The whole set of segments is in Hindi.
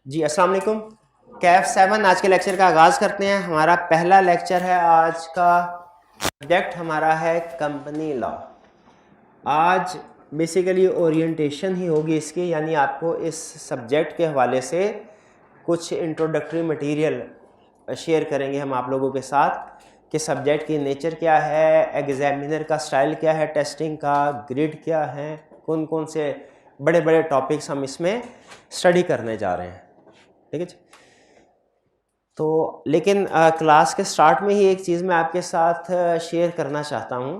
जी अस्सलाम वालेकुम। कैफ 7 आज के लेक्चर का आगाज़ करते हैं। हमारा पहला लेक्चर है। आज का सब्जेक्ट हमारा है कंपनी लॉ। आज बेसिकली ओरिएंटेशन ही होगी इसकी, यानी आपको इस सब्जेक्ट के हवाले से कुछ इंट्रोडक्टरी मटेरियल शेयर करेंगे हम आप लोगों के साथ कि सब्जेक्ट की नेचर क्या है, एग्जामिनर का स्टाइल क्या है, टेस्टिंग का ग्रिड क्या है, कौन कौन से बड़े बड़े टॉपिक्स हम इसमें स्टडी करने जा रहे हैं। ठीक है जी। तो लेकिन क्लास के स्टार्ट में ही एक चीज़ मैं आपके साथ शेयर करना चाहता हूँ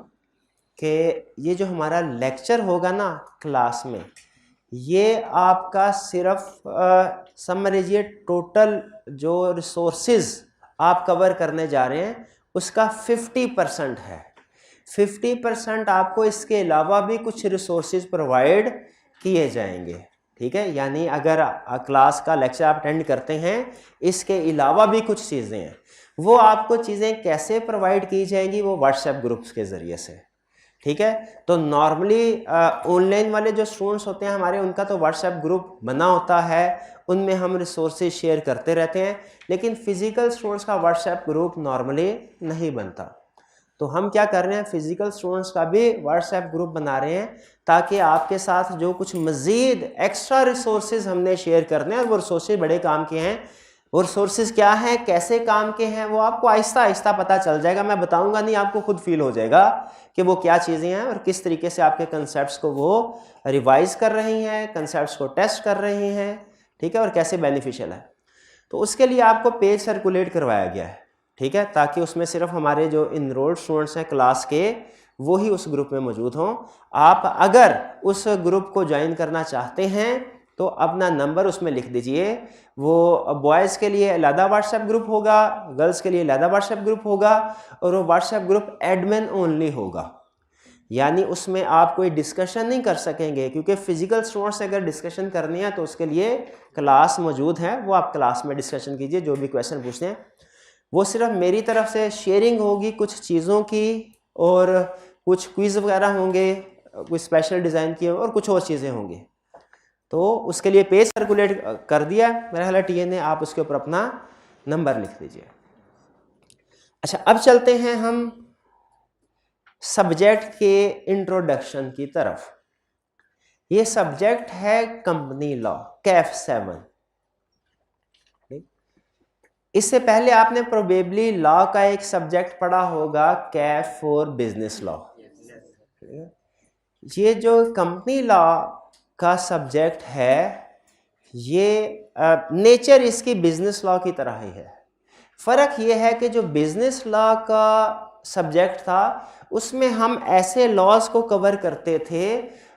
कि ये जो हमारा लेक्चर होगा ना क्लास में, ये आपका सिर्फ समझिए टोटल जो रिसोर्सेज आप कवर करने जा रहे हैं उसका 50% है। 50% आपको इसके अलावा भी कुछ रिसोर्सेज प्रोवाइड किए जाएंगे। ठीक है, यानी अगर क्लास का लेक्चर आप अटेंड करते हैं, इसके अलावा भी कुछ चीज़ें हैं, वो आपको चीज़ें कैसे प्रोवाइड की जाएंगी, वो व्हाट्सएप ग्रुप्स के ज़रिए से। ठीक है, तो नॉर्मली ऑनलाइन वाले जो स्टूडेंट्स होते हैं हमारे, उनका तो व्हाट्सएप ग्रुप बना होता है, उनमें हम रिसोर्सेज शेयर करते रहते हैं, लेकिन फिजिकल स्टूडेंट्स का व्हाट्सएप ग्रुप नॉर्मली नहीं बनता। तो हम क्या कर रहे हैं, फिजिकल स्टूडेंट्स का भी व्हाट्सएप ग्रुप बना रहे हैं ताकि आपके साथ जो कुछ मज़ीद एक्स्ट्रा रिसोर्सेज हमने शेयर करने हैं, और वो रिसोर्सेज बड़े काम के हैं। वो रिसोर्सेज क्या हैं, कैसे काम के हैं, वो आपको आहिस्ता आहिस्ता पता चल जाएगा। मैं बताऊंगा नहीं, आपको खुद फील हो जाएगा कि वो क्या चीज़ें हैं और किस तरीके से आपके कंसेप्ट्स को वो रिवाइज कर रही हैं, कंसेप्ट्स को टेस्ट कर रही हैं। ठीक है, और कैसे बेनिफिशियल है। तो उसके लिए आपको पेज सर्कुलेट करवाया गया है। ठीक है, ताकि उसमें सिर्फ हमारे जो इनरोल्ड स्टूडेंट्स हैं क्लास के, वो ही उस ग्रुप में मौजूद हों। आप अगर उस ग्रुप को ज्वाइन करना चाहते हैं तो अपना नंबर उसमें लिख दीजिए। वो बॉयज़ के लिए अलग व्हाट्सएप ग्रुप होगा, गर्ल्स के लिए अलग व्हाट्सएप ग्रुप होगा, और वो व्हाट्सएप ग्रुप एडमिन ओनली होगा। यानी उसमें आप कोई डिस्कशन नहीं कर सकेंगे, क्योंकि फिजिकल स्टूडेंट्स से अगर डिस्कशन करनी है तो उसके लिए क्लास मौजूद है, वो आप क्लास में डिस्कशन कीजिए, जो भी क्वेश्चन पूछते हैं। वो सिर्फ मेरी तरफ से शेयरिंग होगी कुछ चीज़ों की, और कुछ क्विज़ वगैरह होंगे, कुछ स्पेशल डिज़ाइन किए और कुछ और चीज़ें होंगी। तो उसके लिए पेज सर्कुलेट कर दिया मेरा ख्याल टीए ने, आप उसके ऊपर अपना नंबर लिख दीजिए। अच्छा, अब चलते हैं हम सब्जेक्ट के इंट्रोडक्शन की तरफ। ये सब्जेक्ट है कंपनी लॉ, कैफ 7। इससे पहले आपने प्रोबेबली लॉ का एक सब्जेक्ट पढ़ा होगा, कैफ फॉर बिजनेस लॉ। ये जो कंपनी लॉ का सब्जेक्ट है, ये नेचर इसकी बिजनेस लॉ की तरह ही है। फ़र्क ये है कि जो बिजनेस लॉ का सब्जेक्ट था उसमें हम ऐसे लॉज को कवर करते थे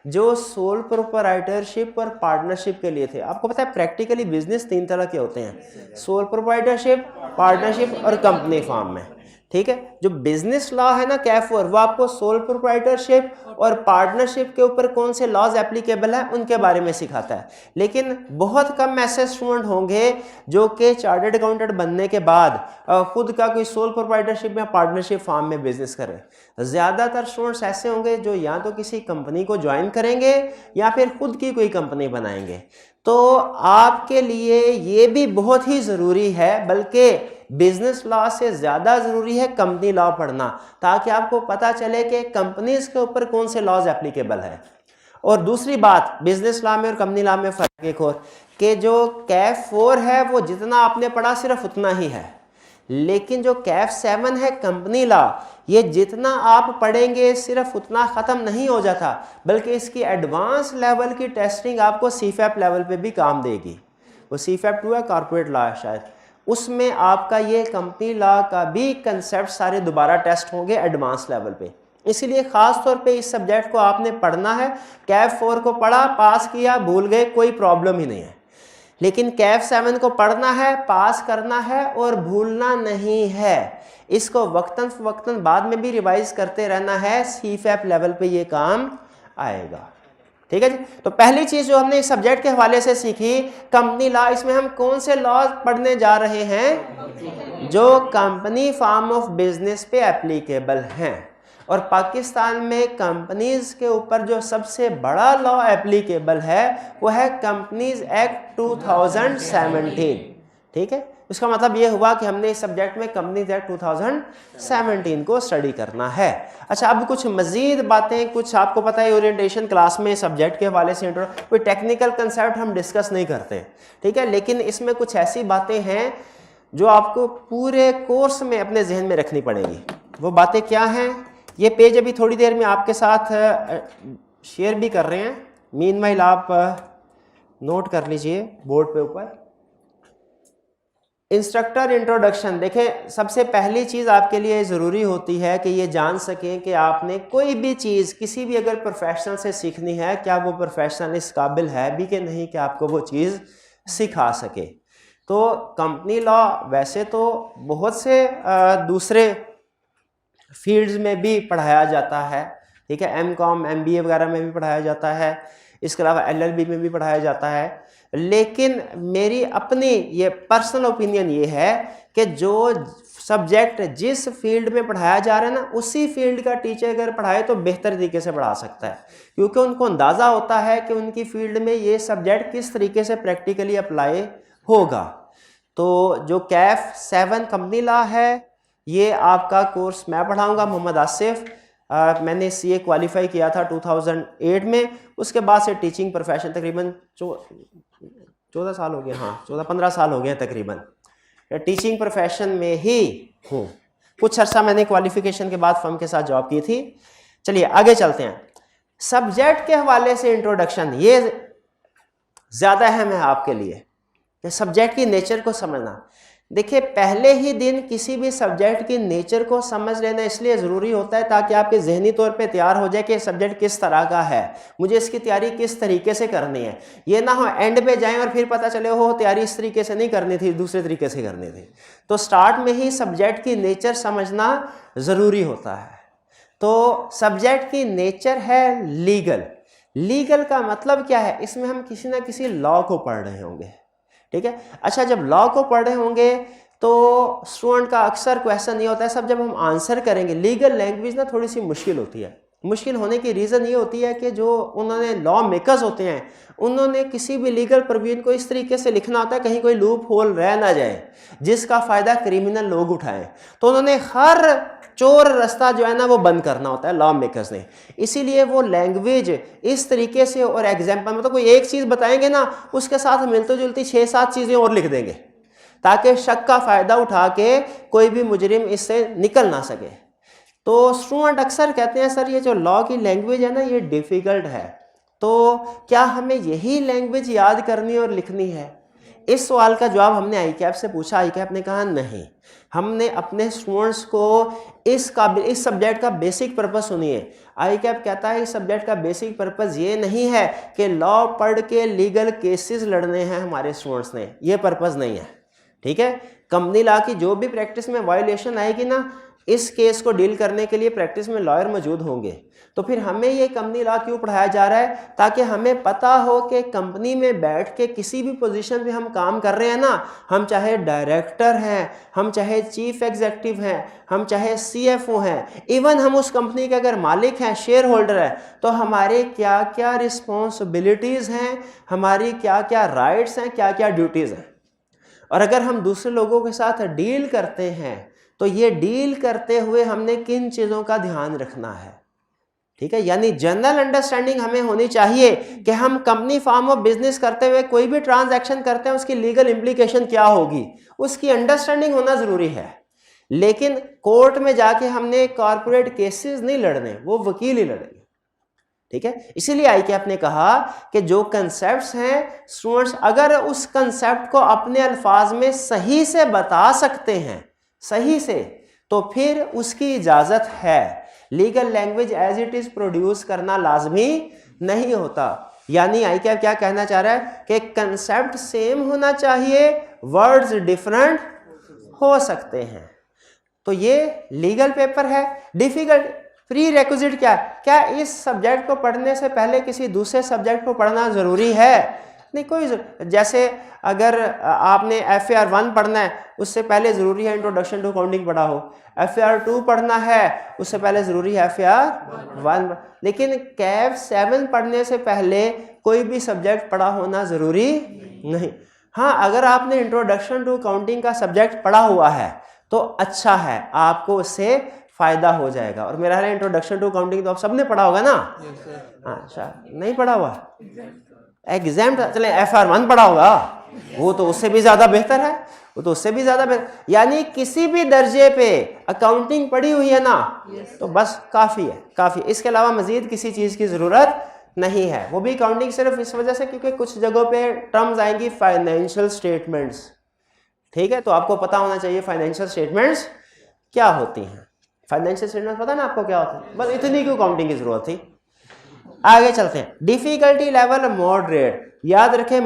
जो सोल प्रोप्राइटरशिप और पार्टनरशिप के लिए थे। आपको पता है प्रैक्टिकली बिजनेस 3 तरह के होते हैं, सोल प्रोप्राइटरशिप, पार्टनरशिप और कंपनी फॉर्म में। ठीक है, जो बिजनेस लॉ है ना कैफ 4, वो आपको सोल प्रोप्राइटरशिप और पार्टनरशिप के ऊपर कौन से लॉज एप्लीकेबल है उनके बारे में सिखाता है। लेकिन बहुत कम ऐसे स्टूडेंट होंगे जो कि चार्टर्ड अकाउंटेंट बनने के बाद खुद का कोई सोल प्रोप्राइटरशिप या पार्टनरशिप फॉर्म में बिजनेस करे। ज़्यादातर स्टूडेंट्स ऐसे होंगे जो या तो किसी कंपनी को ज्वाइन करेंगे या फिर खुद की कोई कंपनी बनाएंगे। तो आपके लिए ये भी बहुत ही ज़रूरी है, बल्कि बिजनेस लॉ से ज़्यादा ज़रूरी है कंपनी लॉ पढ़ना, ताकि आपको पता चले कि कंपनीज के ऊपर कौन से लॉज एप्लीकेबल है। और दूसरी बात, बिजनेस लॉ में और कंपनी लॉ में फ़र्क एक और, कि जो कैफ 4 है वो जितना आपने पढ़ा सिर्फ उतना ही है, लेकिन जो कैफ 7 है कंपनी लॉ, ये जितना आप पढ़ेंगे सिर्फ उतना ख़त्म नहीं हो जाता, बल्कि इसकी एडवांस लेवल की टेस्टिंग आपको सीफैप लेवल पे भी काम देगी। वो सीफैप 2 है, कॉर्पोरेट लॉ है शायद, उसमें आपका ये कंपनी लॉ का भी कंसेप्ट सारे दोबारा टेस्ट होंगे एडवांस लेवल पे। इसीलिए ख़ास तौर पे इस सब्जेक्ट को आपने पढ़ना है। कैफ 4 को पढ़ा, पास किया, भूल गए, कोई प्रॉब्लम ही नहीं है। लेकिन कैफ 7 को पढ़ना है, पास करना है और भूलना नहीं है। इसको वक्तन वक्तन बाद में भी रिवाइज करते रहना है, सीफैप लेवल पे ये काम आएगा। ठीक है जी। तो पहली चीज जो हमने इस सब्जेक्ट के हवाले से सीखी, कंपनी लॉ। इसमें हम कौन से लॉ पढ़ने जा रहे हैं जो कंपनी फॉर्म ऑफ बिजनेस पे एप्लीकेबल हैं। और पाकिस्तान में कंपनीज के ऊपर जो सबसे बड़ा लॉ एप्लीकेबल है वो है कंपनीज एक्ट 2017। ठीक है, उसका मतलब ये हुआ कि हमने इस सब्जेक्ट में कंपनीज एक्ट 2017 को स्टडी करना है। अच्छा, अब कुछ मजीद बातें, कुछ आपको पता है ओरिएंटेशन क्लास में सब्जेक्ट के हवाले से कोई टेक्निकल कंसेप्ट हम डिस्कस नहीं करते, ठीक है, लेकिन इसमें कुछ ऐसी बातें हैं जो आपको पूरे कोर्स में अपने जहन में रखनी पड़ेगी। वो बातें क्या हैं, ये पेज अभी थोड़ी देर में आपके साथ शेयर भी कर रहे हैं, मीनवाइल आप नोट कर लीजिए बोर्ड पे ऊपर। इंस्ट्रक्टर इंट्रोडक्शन, देखें सबसे पहली चीज़ आपके लिए ज़रूरी होती है कि ये जान सकें कि आपने कोई भी चीज़ किसी भी अगर प्रोफेशनल से सीखनी है, क्या वो प्रोफेशनल इस काबिल है भी कि नहीं कि आपको वो चीज़ सिखा सके। तो कंपनी लॉ वैसे तो बहुत से दूसरे फील्ड्स में भी पढ़ाया जाता है, ठीक है, एमकॉम MBA वगैरह में भी पढ़ाया जाता है, इसके अलावा LLB में भी पढ़ाया जाता है, लेकिन मेरी अपनी ये पर्सनल ओपिनियन ये है कि जो सब्जेक्ट जिस फील्ड में पढ़ाया जा रहा है ना, उसी फील्ड का टीचर अगर पढ़ाए तो बेहतर तरीके से पढ़ा सकता है, क्योंकि उनको अंदाज़ा होता है कि उनकी फील्ड में ये सब्जेक्ट किस तरीके से प्रैक्टिकली अप्लाई होगा। तो जो CAF 7 कंपनी लॉ है, ये आपका कोर्स मैं पढ़ाऊँगा, मोहम्मद आसिफ। मैंने CA क्वालिफाई किया था 2008 में, उसके बाद से टीचिंग प्रोफेशन तकरीबन 14 साल हो गए, हाँ 14-15 साल हो गए तकरीबन टीचिंग प्रोफेशन में ही हूँ। कुछ अर्सा मैंने क्वालिफिकेशन के बाद फर्म के साथ जॉब की थी। चलिए आगे चलते हैं। सब्जेक्ट के हवाले से इंट्रोडक्शन ये ज़्यादा अहम है आपके लिए कि सब्जेक्ट की नेचर को समझना। देखिए, पहले ही दिन किसी भी सब्जेक्ट की नेचर को समझ लेना इसलिए ज़रूरी होता है ताकि आपके जहनी तौर पे तैयार हो जाए कि सब्जेक्ट किस तरह का है, मुझे इसकी तैयारी किस तरीके से करनी है। ये ना हो एंड पे जाएं और फिर पता चले हो तैयारी इस तरीके से नहीं करनी थी, दूसरे तरीके से करनी थी। तो स्टार्ट में ही सब्जेक्ट की नेचर समझना ज़रूरी होता है। तो सब्जेक्ट की नेचर है लीगल। लीगल का मतलब क्या है, इसमें हम किसी ना किसी लॉ को पढ़ रहे होंगे, ठीक है। अच्छा, जब लॉ को पढ़ रहे होंगे तो स्टूडेंट का अक्सर क्वेश्चन ये होता है, सब जब हम आंसर करेंगे, लीगल लैंग्वेज ना थोड़ी सी मुश्किल होती है। मुश्किल होने की रीज़न ये होती है कि जो उन्होंने लॉ मेकर्स होते हैं, उन्होंने किसी भी लीगल प्रोविजन को इस तरीके से लिखना होता है कहीं कोई लूप होल रह ना जाए जिसका फ़ायदा क्रिमिनल लोग उठाएं। तो उन्होंने हर चोर रास्ता जो है ना वो बंद करना होता है लॉ मेकर्स ने, इसीलिए वो लैंग्वेज इस तरीके से और एग्जाम्पल मतलब कोई एक चीज़ बताएंगे ना उसके साथ मिलती जुलती 6-7 चीज़ें और लिख देंगे ताकि शक का फ़ायदा उठा के कोई भी मुजरिम इससे निकल ना सके। तो स्टूडेंट अक्सर कहते हैं सर ये जो लॉ की लैंग्वेज है ना ये डिफ़िकल्ट है, तो क्या हमें यही लैंग्वेज याद करनी और लिखनी है? इस सवाल का जवाब हमने ICAP से पूछा। ICAP ने कहा नहीं, हमने अपने स्टूडेंट्स को इस सब्जेक्ट का बेसिक पर्पस सुनिए। ICAP कहता है इस सब्जेक्ट का बेसिक पर्पस ये नहीं है कि लॉ पढ़ के लीगल केसेस लड़ने हैं हमारे स्टूडेंट्स ने, ये पर्पस नहीं है, ठीक है। कंपनी लॉ की जो भी प्रैक्टिस में वायलेशन आएगी ना, इस केस को डील करने के लिए प्रैक्टिस में लॉयर मौजूद होंगे। तो फिर हमें ये कंपनी लॉ क्यों पढ़ाया जा रहा है? ताकि हमें पता हो कि कंपनी में बैठ के किसी भी पोजीशन पे हम काम कर रहे हैं ना, हम चाहे डायरेक्टर हैं, हम चाहे चीफ एग्जीक्यूटिव हैं, हम चाहे CFO हैं, इवन हम उस कंपनी के अगर मालिक हैं, शेयर होल्डर हैं, तो हमारे क्या क्या रिस्पॉन्सिबिलिटीज़ हैं, हमारी क्या क्या राइट्स हैं, क्या क्या ड्यूटीज़ हैं। और अगर हम दूसरे लोगों के साथ डील करते हैं तो ये डील करते हुए हमने किन चीज़ों का ध्यान रखना है, ठीक है। यानी जनरल अंडरस्टैंडिंग हमें होनी चाहिए कि हम कंपनी फॉर्म ऑफ बिजनेस करते हुए कोई भी ट्रांजैक्शन करते हैं उसकी लीगल इम्प्लीकेशन क्या होगी, उसकी अंडरस्टैंडिंग होना ज़रूरी है। लेकिन कोर्ट में जाके हमने कॉर्पोरेट केसेस नहीं लड़ने, वो वकील ही लड़ेंगे, ठीक है। इसीलिए ICAP ने कहा कि जो कंसेप्ट्स हैं स्टूडेंट्स अगर उस कंसेप्ट को अपने अल्फाज में सही से बता सकते हैं, सही से, तो फिर उसकी इजाज़त है। Legal language as it is produce करना लाजमी नहीं होता। यानी ICAP क्या कहना चाह रहा है कि कंसेप्ट सेम होना चाहिए, वर्ड्स डिफरेंट हो सकते हैं। तो ये लीगल पेपर है। डिफिकल्ट प्री रेक्विजिट क्या इस सब्जेक्ट को पढ़ने से पहले किसी दूसरे सब्जेक्ट को पढ़ना ज़रूरी है? नहीं कोई जैसे अगर आपने FAR 1 पढ़ना है उससे पहले ज़रूरी है इंट्रोडक्शन टू अकाउंटिंग पढ़ा हो, FAR 2 पढ़ना है उससे पहले ज़रूरी है FAR 1, लेकिन कैफ 7 पढ़ने से पहले कोई भी सब्जेक्ट पढ़ा होना ज़रूरी नहीं। हाँ, अगर आपने इंट्रोडक्शन टू अकाउंटिंग का सब्जेक्ट पढ़ा हुआ है तो अच्छा है, आपको उससे फ़ायदा हो जाएगा। और मेरा है इंट्रोडक्शन टू अकाउंटिंग तो आप सबने पढ़ा होगा ना? अच्छा, नहीं पढ़ा हुआ एग्जाम, चले FAR 1 पढ़ा होगा, वो तो उससे भी ज़्यादा बेहतर है, वो तो उससे भी ज़्यादा बेहतर। यानी किसी भी दर्जे पे अकाउंटिंग पढ़ी हुई है ना तो बस काफ़ी है, काफ़ी। इसके अलावा मज़ीद किसी चीज़ की ज़रूरत नहीं है। वो भी अकाउंटिंग सिर्फ इस वजह से क्योंकि कुछ जगहों पे टर्म्स आएंगी फाइनेंशियल स्टेटमेंट्स, ठीक है, तो आपको पता होना चाहिए फाइनेंशियल स्टेटमेंट्स क्या होती हैं। फाइनेंशियल स्टेटमेंट्स पता ना आपको क्या होता है, बस इतनी क्यों अकाउंटिंग की ज़रूरत थी। आगे चलते हैं। डिफिकल्टी लेवल मॉडरेट, याद रखें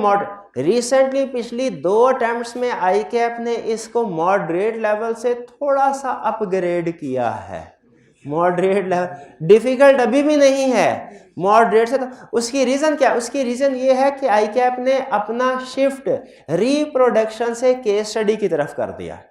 रिसेंटली पिछली 2 अटेम्प्ट्स में ICAP ने इसको मॉडरेट लेवल से थोड़ा सा अपग्रेड किया है। मॉडरेट लेवल, डिफिकल्ट अभी भी नहीं है, मॉडरेट से। तो उसकी रीज़न क्या? उसकी रीज़न ये है कि ICAP ने अपना शिफ्ट रिप्रोडक्शन से केस स्टडी की तरफ कर दिया।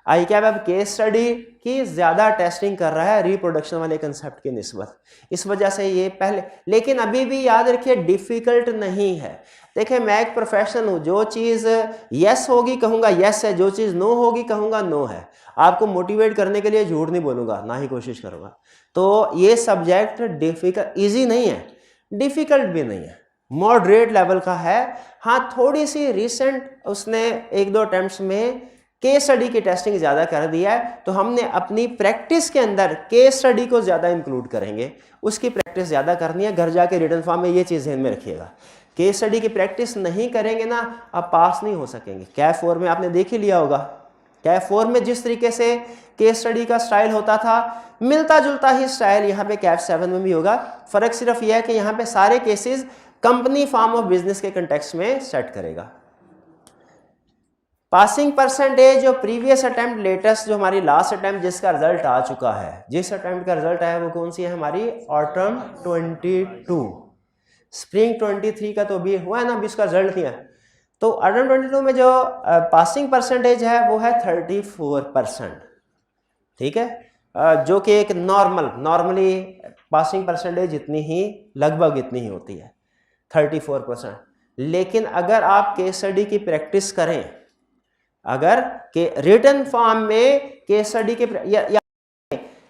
ICAP अब केस स्टडी की ज़्यादा टेस्टिंग कर रहा है रिप्रोडक्शन वाले कंसेप्ट की निस्बत, इस वजह से ये पहले, लेकिन अभी भी याद रखिए डिफ़िकल्ट नहीं है। देखिए मैं एक प्रोफेशनल हूँ, जो चीज़ यस होगी कहूँगा यस है, जो चीज़ नो होगी कहूँगा नो है। आपको मोटिवेट करने के लिए झूठ नहीं बोलूँगा, ना ही कोशिश करूँगा। तो ये सब्जेक्ट डिफ़िकल्ट ईजी नहीं है, डिफ़िकल्ट भी नहीं है, मॉडरेट लेवल का है। हाँ, थोड़ी सी रिसेंट उसने 1-2 अटेम्प्ट्स में केस स्टडी की टेस्टिंग ज़्यादा कर दिया है, तो हमने अपनी प्रैक्टिस के अंदर केस स्टडी को ज़्यादा इंक्लूड करेंगे, उसकी प्रैक्टिस ज़्यादा करनी है। घर जाके रिटन फॉर्म में ये चीज़ ध्यान में रखिएगा, केस स्टडी की प्रैक्टिस नहीं करेंगे ना आप पास नहीं हो सकेंगे। कैफ 4 में आपने देख ही लिया होगा, कैफ 4 में जिस तरीके से केस स्टडी का स्टाइल होता था, मिलता जुलता ही स्टाइल यहाँ पे कैफ 7 में भी होगा। फ़र्क सिर्फ यह है कि यहाँ पे सारे cases company form of business के कंटेक्स्ट में सेट करेगा। पासिंग परसेंटेज जो प्रीवियस अटेम्प्ट लेटेस्ट, जो हमारी लास्ट अटेम्प्ट जिसका रिजल्ट आ चुका है, जिस अटेम्प्ट का रिजल्ट आया वो कौन सी है हमारी? ऑटम 22, स्प्रिंग 23 का तो अभी हुआ है ना, अभी उसका रिजल्ट नहीं है। तो ऑटम 22 में जो पासिंग परसेंटेज है वो है 34%, ठीक है, जो कि एक नॉर्मली पासिंग परसेंटेज इतनी ही, लगभग इतनी ही होती है, 34%। लेकिन अगर आप केस स्टडी की प्रैक्टिस करें, अगर के रिटन फॉर्म में केस स्टडी के या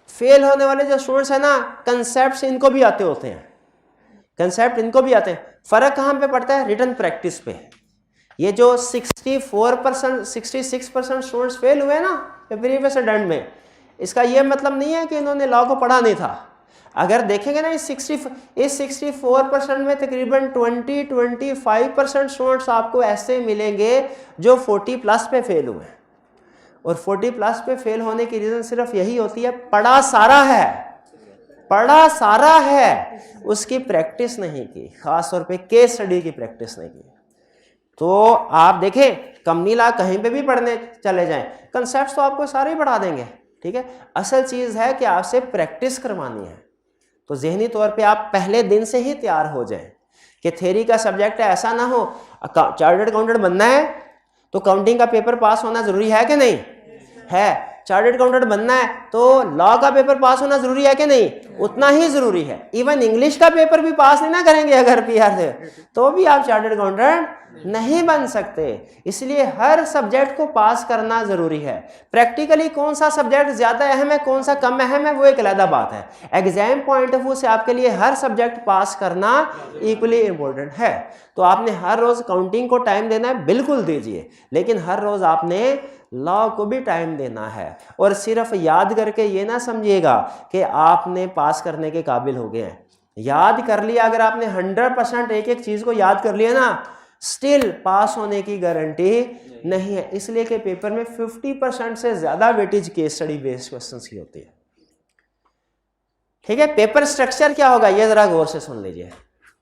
फेल होने वाले जो स्टूडेंट्स हैं ना, कंसेप्ट इनको भी आते होते हैं, कंसेप्ट इनको भी आते हैं। फर्क कहाँ पे पड़ता है? रिटन प्रैक्टिस पे। ये जो 64%, 66% स्टूडेंट्स फेल हुए ना प्रीवियस अटेम्प्ट में, इसका ये मतलब नहीं है कि इन्होंने लॉ को पढ़ा नहीं था। अगर देखेंगे ना इस 64% में तकरीबन 20-25% स्टूडेंट्स आपको ऐसे मिलेंगे जो 40+ पे फेल हुए। और 40+ पे फेल होने की रीज़न सिर्फ यही होती है, पढ़ा सारा है, उसकी प्रैक्टिस नहीं की, खास तौर पे केस स्टडी की प्रैक्टिस नहीं की। तो आप देखें कंपनी लॉ कहीं पे भी पढ़ने चले जाएं, कंसेप्ट्स तो आपको सारे ही पढ़ा देंगे, ठीक है। असल चीज़ है कि आपसे प्रैक्टिस करवानी है। तो ज़हनी तौर पे आप पहले दिन से ही तैयार हो जाएं कि थ्योरी का सब्जेक्ट है, ऐसा ना हो चार्टर्ड अकाउंटेंट बनना है तो काउंटिंग का पेपर पास होना ज़रूरी है कि नहीं है। चार्टर्ड अकाउंटेंट बनना है तो लॉ का पेपर पास होना ज़रूरी है कि नहीं, उतना ही ज़रूरी है। इवन इंग्लिश का पेपर भी पास नहीं ना करेंगे अगर PR से, तो भी आप चार्टर्ड अकाउंटेंट नहीं बन सकते। इसलिए हर सब्जेक्ट को पास करना ज़रूरी है। प्रैक्टिकली कौन सा सब्जेक्ट ज़्यादा अहम है, कौन सा कम अहम है, वो एक अलग बात है। एग्जाम पॉइंट ऑफ व्यू से आपके लिए हर सब्जेक्ट पास करना इक्वली इम्पोर्टेंट है। तो आपने हर रोज़ काउंटिंग को टाइम देना है, बिल्कुल दीजिए, लेकिन हर रोज़ आपने लॉ को भी टाइम देना है। और सिर्फ याद करके ये ना समझिएगा कि आपने पास करने के काबिल हो गए हैं। याद कर लिया, अगर आपने 100% एक चीज़ को याद कर लिया ना, स्टिल पास होने की गारंटी नहीं है। इसलिए कि पेपर में 50% से ज़्यादा weightage case study based questions की होती है, ठीक है। पेपर स्ट्रक्चर क्या होगा ये ज़रा गौर से सुन लीजिए।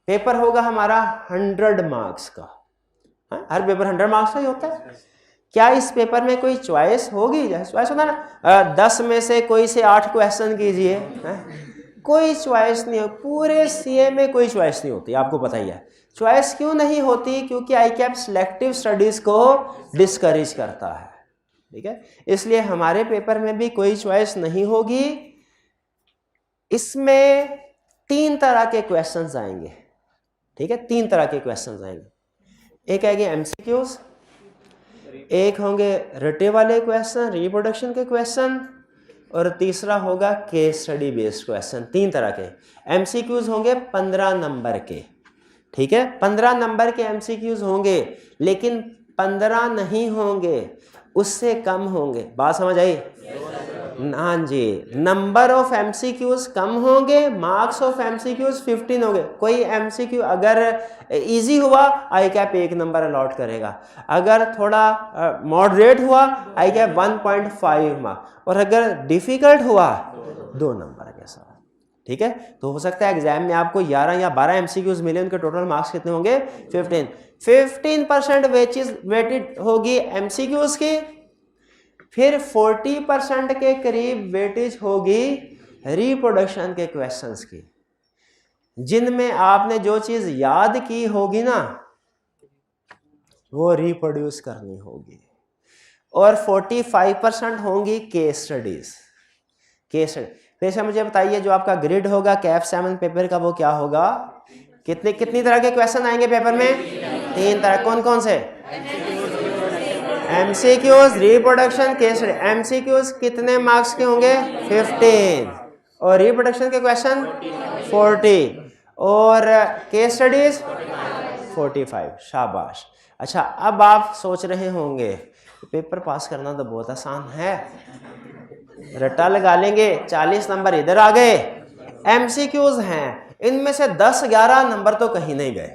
पेपर होगा हमारा 100 मार्क्स का, हर पेपर 100 मार्क्स का ही होता है। क्या इस पेपर में कोई चॉइस होगी? चॉइस होता ना, 10 में से कोई से 8 क्वेश्चन कीजिए, कोई चॉइस नहीं हो। पूरे CA में कोई चॉइस नहीं होती, आपको पता ही है। चॉइस क्यों नहीं होती? क्योंकि आई कैप सिलेक्टिव स्टडीज को डिस्करेज करता है, ठीक है, इसलिए हमारे पेपर में भी कोई चॉइस नहीं होगी। इसमें 3 तरह के क्वेश्चंस आएंगे, ठीक है, 3 तरह के क्वेश्चंस आएंगे। एक आएंगे एमसीक्यूज, एक होंगे रटे वाले क्वेश्चन, रिप्रोडक्शन के क्वेश्चन, और तीसरा होगा केस स्टडी बेस्ड क्वेश्चन। 3 तरह के एमसीक्यूज होंगे 15 नंबर के, ठीक है, 15 नंबर के एमसीक्यूज होंगे, लेकिन 15 नहीं होंगे, उससे कम होंगे। बात समझ आई? हाँ जी, नंबर ऑफ एमसीक्यूज कम होंगे, मार्क्स ऑफ एमसीक्यूज 15 होंगे। कोई एमसीक्यू अगर इजी हुआ आई कैप 1 नंबर अलॉट करेगा, अगर थोड़ा मॉडरेट हुआ आई कैप 1.5 मार्क्स, और अगर डिफिकल्ट हुआ 2 नंबर के साथ, ठीक है। तो हो सकता है एग्जाम में आपको 11 या 12 एमसीक्यूज मिले, उनके टोटल मार्क्स कितने होंगे? 15% वेटेड होगी एमसीक्यूज की, फिर 40% के करीब वेटेज होगी रिप्रोडक्शन के क्वेश्चंस की, जिनमें आपने जो चीज याद की होगी ना वो रिप्रोड्यूस करनी होगी, और 45% होंगी केस स्टडीज। वैसे मुझे बताइए, जो आपका ग्रिड होगा कैफ 7 पेपर का, वो क्या होगा? कितनी तरह के क्वेश्चन आएंगे पेपर में? 3 तरह। कौन कौन से? MCQs, reproduction, case study. MCQs कितने मार्क्स के होंगे? 15, और रिप्रोडक्शन के क्वेश्चन 40, और केस स्टडीज 45। शाबाश। अच्छा, अब आप सोच रहे होंगे पेपर पास करना तो बहुत आसान है, रट्टा लगा लेंगे, 40 नंबर इधर आ गए। एमसीक्यूज हैं, इनमें से 10-11 नंबर तो कहीं नहीं गए,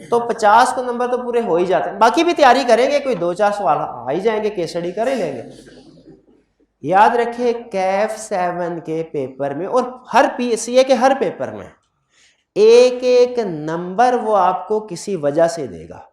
तो 50 को नंबर तो पूरे हो ही जाते हैं। बाकी भी तैयारी करेंगे, कोई 2-4 सवाल आ ही जाएंगे, केस स्टडी कर ही लेंगे। याद रखिए, कैफ 7 के पेपर में और हर पीसीए के हर पेपर में एक नंबर वो आपको किसी वजह से देगा।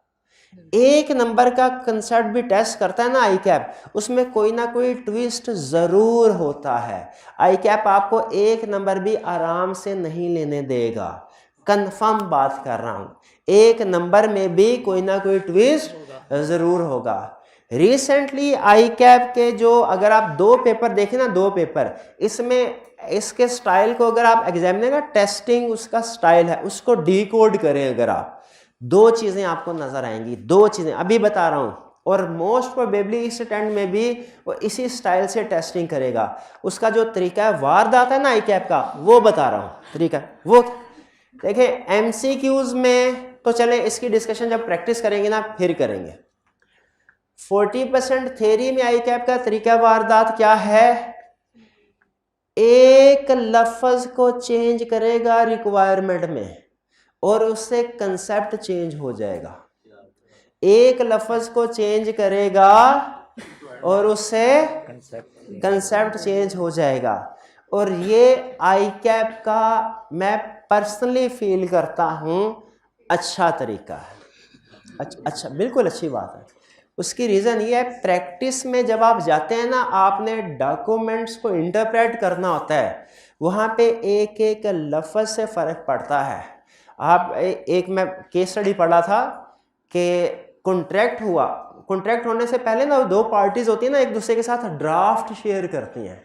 1 नंबर का कंसेप्ट भी टेस्ट करता है ना आई कैप, उसमें कोई ना कोई ट्विस्ट जरूर होता है। आई कैप आपको 1 नंबर भी आराम से नहीं लेने देगा, कंफर्म बात कर रहा हूं। 1 नंबर में भी कोई ना कोई ट्विस्ट जरूर होगा। रिसेंटली आई कैप के जो, अगर आप 2 पेपर देखें ना, 2 पेपर, इसमें इसके स्टाइल को अगर आप एग्जामिनर का टेस्टिंग उसका स्टाइल है उसको डिकोड करें, अगर आप 2 चीजें आपको नजर आएंगी, 2 चीजें अभी बता रहा हूं, और मोस्ट प्रोबेबली इस अटेम्प्ट में भी वो इसी स्टाइल से टेस्टिंग करेगा। उसका जो तरीका है वारदात है ना आई कैप का, वो बता रहा हूं तरीका। वो देखें, एमसीक्यूज में तो चले इसकी डिस्कशन जब प्रैक्टिस करेंगे ना फिर करेंगे। 40% थ्योरी में आई कैप का तरीका वारदात क्या है? एक लफ्ज को चेंज करेगा रिक्वायरमेंट में और उससे कंसेप्ट चेंज हो जाएगा। एक लफ्ज को चेंज करेगा और उससे कंसेप्ट चेंज हो जाएगा। और ये आई कैप का मैं पर्सनली फील करता हूं अच्छा तरीका है। अच्छा, बिल्कुल अच्छी बात है। उसकी रीज़न ये है, प्रैक्टिस में जब आप जाते हैं ना, आपने डॉक्यूमेंट्स को इंटरप्रेट करना होता है, वहाँ पे एक लफ्ज़ से फ़र्क पड़ता है। आप एक मैं केस स्टडी पढ़ा था कि कॉन्ट्रैक्ट हुआ, कॉन्ट्रैक्ट होने से पहले ना 2 पार्टीज होती हैं ना, एक दूसरे के साथ ड्राफ्ट शेयर करती हैं।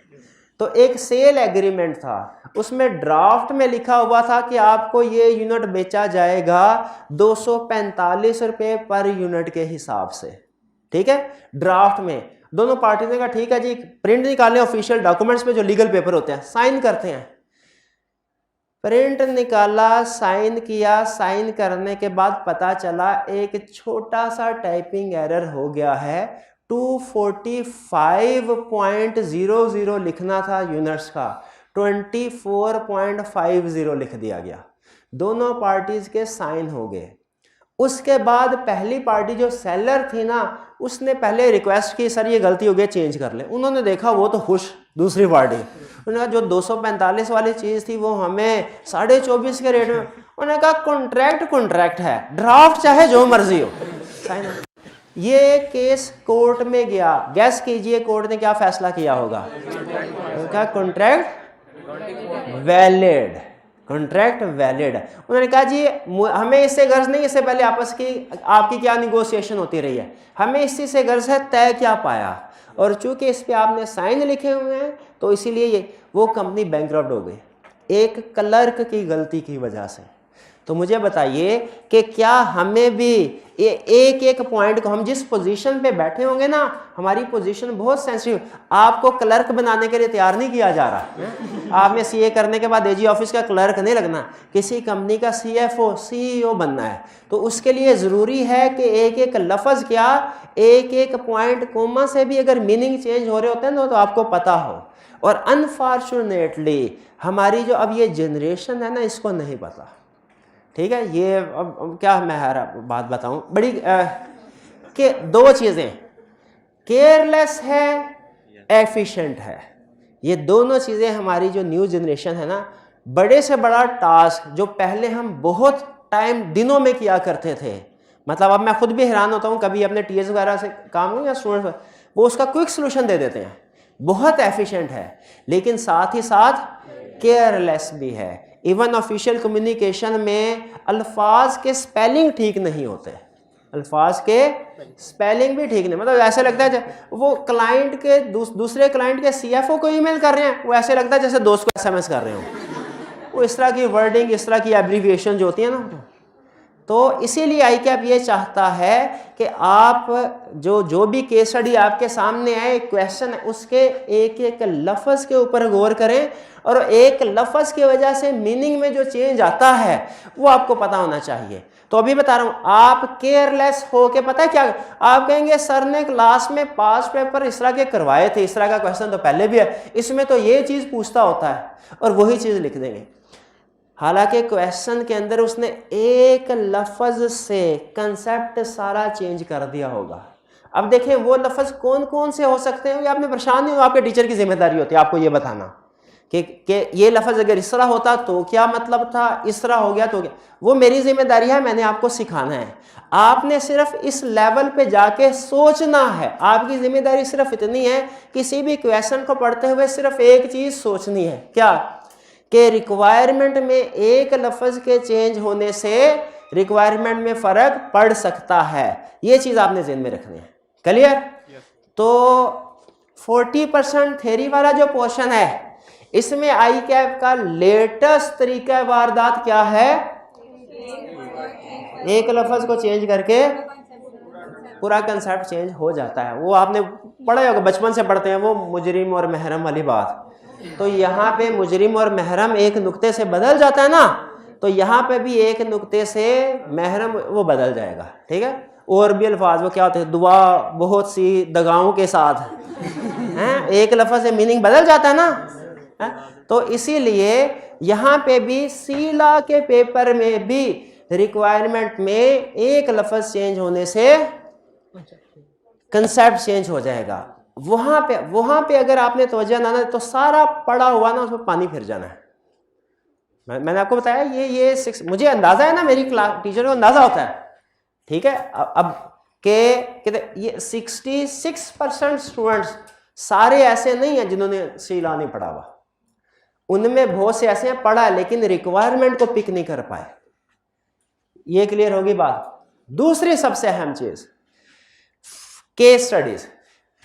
तो एक सेल एग्रीमेंट था, उसमें ड्राफ्ट में लिखा हुआ था कि आपको ये यूनिट बेचा जाएगा 245 रुपये पर यूनिट के हिसाब से, ठीक है। ड्राफ्ट में दोनों पार्टी ने कहा ठीक है जी, प्रिंट निकालें ऑफिशियल डॉक्यूमेंट्स पे जो लीगल पेपर होते हैं, साइन करते हैं। प्रिंट निकाला, साइन किया, साइन करने के बाद पता चला एक छोटा सा टाइपिंग एरर हो गया है। 245.00 लिखना था यूनिट्स का, 24.50 लिख दिया गया। दोनों पार्टीज के साइन हो गए। उसके बाद पहली पार्टी जो सेलर थी ना, उसने पहले रिक्वेस्ट की सर ये गलती हो गई चेंज कर ले। उन्होंने देखा वो तो खुश, दूसरी पार्टी उन्होंने कहा जो 245 वाली चीज थी वो हमें 24.5 के रेट में। उन्होंने कहा कॉन्ट्रैक्ट है, ड्राफ्ट चाहे जो मर्जी हो, साइन। ये केस कोर्ट में गया, गैस कीजिए कोर्ट ने क्या फैसला किया होगा? उनका कॉन्ट्रैक्ट वैलिड, कॉन्ट्रैक्ट वैलिड है। उन्होंने कहा जी हमें इससे गर्ज नहीं, इससे पहले आपस की आपकी क्या निगोशिएशन होती रही है, हमें इस चीज़ से गर्ज है, तय क्या पाया, और चूंकि इस पे आपने साइन लिखे हुए हैं तो इसीलिए ये वो कंपनी बैंकरप्ट हो गई एक क्लर्क की गलती की वजह से। तो मुझे बताइए कि क्या हमें भी ये एक एक पॉइंट को, हम जिस पोजीशन पे बैठे होंगे ना, हमारी पोजीशन बहुत सेंसिटिव, आपको क्लर्क बनाने के लिए तैयार नहीं किया जा रहा है। आपने सीए करने के बाद एजी ऑफिस का क्लर्क नहीं लगना, किसी कंपनी का सीएफओ सीईओ बनना है। तो उसके लिए ज़रूरी है कि एक एक लफ्ज़ क्या, एक एक पॉइंट कोमा से भी अगर मीनिंग चेंज हो रहे होते हैं ना तो आपको पता हो। और अनफॉर्चुनेटली हमारी जो अब ये जनरेशन है ना, इसको नहीं पता। ठीक है, ये अब क्या मैं हर बात बताऊं बड़ी कि दो चीज़ें, केयरलेस है, एफिशिएंट है, ये दोनों चीज़ें हमारी जो न्यू जनरेशन है ना, बड़े से बड़ा टास्क जो पहले हम बहुत टाइम दिनों में किया करते थे, मतलब अब मैं खुद भी हैरान होता हूँ कभी अपने टीएस वगैरह से काम हो या स्टूडेंट, वो उसका क्विक सोल्यूशन दे देते हैं, बहुत एफिशिएंट है, लेकिन साथ ही साथ केयरलेस भी है। इवन ऑफिशियल कम्युनिकेशन में अल्फाज के स्पेलिंग ठीक नहीं होते, अल्फाज के स्पेलिंग भी ठीक नहीं, मतलब ऐसे लगता है वो क्लाइंट के दूसरे क्लाइंट के सीएफओ को ईमेल कर रहे हैं, वो ऐसे लगता है जैसे दोस्त को एसएमएस कर रहे हो, वो इस तरह की वर्डिंग, इस तरह की एब्रीविएशन जो होती है ना। तो इसीलिए आईकैप ये चाहता है कि आप जो भी केस स्टडी आपके सामने आए, क्वेश्चन है, उसके एक एक लफ्ज़ के ऊपर गौर करें, और एक लफ्ज़ की वजह से मीनिंग में जो चेंज आता है वो आपको पता होना चाहिए। तो अभी बता रहा हूँ, आप केयरलेस हो के पता है क्या, आप कहेंगे सर ने क्लास में पास पेपर इस तरह के करवाए थे, इस तरह का क्वेश्चन तो पहले भी है, इसमें तो ये चीज़ पूछता होता है, और वही चीज़ लिख देंगे। हालांकि क्वेश्चन के अंदर उसने एक लफ्ज़ से कंसेप्ट सारा चेंज कर दिया होगा। अब देखें वो लफ्ज़ कौन कौन से हो सकते हैं, ये आपने परेशान नहीं हो, आपके टीचर की जिम्मेदारी होती है आपको ये बताना कि ये लफ्ज़ अगर इस तरह होता तो क्या मतलब था, इस तरह हो गया तो क्या, वो मेरी जिम्मेदारी है, मैंने आपको सिखाना है। आपने सिर्फ इस लेवल पे जाके सोचना है, आपकी जिम्मेदारी सिर्फ इतनी है, किसी भी क्वेश्चन को पढ़ते हुए सिर्फ एक चीज़ सोचनी है, क्या कि रिक्वायरमेंट में एक लफ्ज़ के चेंज होने से रिक्वायरमेंट में फ़र्क पड़ सकता है, ये चीज़ आपने ज़हन में रखनी है। क्लियर? तो 40% थ्योरी वाला जो पोर्शन है, इसमें आईकैप का लेटेस्ट तरीका वारदात क्या है, एक लफ्ज़ को चेंज करके पूरा कंसेप्ट चेंज हो जाता है। वो आपने पढ़ा होगा, बचपन से पढ़ते हैं वो मुजरिम और महरम वाली बात। तो यहाँ पे मुजरिम और महरम एक नुक्ते से बदल जाता है ना, तो यहाँ पे भी एक नुक्ते से महरम वो बदल जाएगा। ठीक है, और भी अल्फाज वो क्या होते हैं, दुआ बहुत सी दगाओं के साथ हैं, एक लफ्ज़ से मीनिंग बदल जाता है ना है? तो इसीलिए यहाँ पे भी सीला के पेपर में भी रिक्वायरमेंट में एक लफ्ज़ चेंज होने से कंसेप्ट चेंज हो जाएगा। वहां पे अगर आपने तवज्जो ना तो सारा पड़ा हुआ ना उसमें पानी फिर जाना है। मैंने आपको बताया ये मुझे अंदाजा है ना, मेरी क्लास टीचर को अंदाजा होता है। ठीक है, अब के ये 66% स्टूडेंट्स सारे ऐसे नहीं हैं जिन्होंने सीला नहीं पढ़ा हुआ, उनमें बहुत से ऐसे हैं पढ़ा लेकिन रिक्वायरमेंट को पिक नहीं कर पाए। ये क्लियर होगी बात। दूसरी सबसे अहम चीज, केस स्टडीज।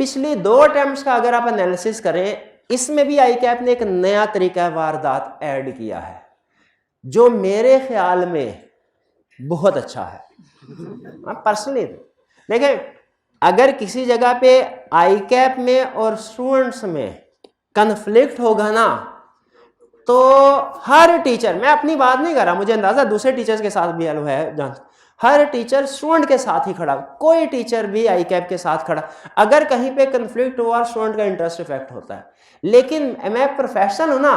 पिछली 2 अटेम्प्ट्स का अगर आप एनालिसिस करें, इसमें भी आईकैप ने एक नया तरीका वारदात ऐड किया है जो मेरे ख्याल में बहुत अच्छा है। पर्सनली देखें, अगर किसी जगह पे आईकैप में और स्टूडेंट्स में कन्फ्लिक्ट होगा ना, तो हर टीचर, मैं अपनी बात नहीं कर रहा, मुझे अंदाजा दूसरे टीचर्स के साथ भी है जान, हर टीचर स्टूडेंट के साथ ही खड़ा, कोई टीचर भी आईकैप के साथ खड़ा। अगर कहीं पे कन्फ्लिक्ट हुआ, स्टूडेंट का इंटरेस्ट इफेक्ट होता है। लेकिन मैं प्रोफेशनल हूं ना,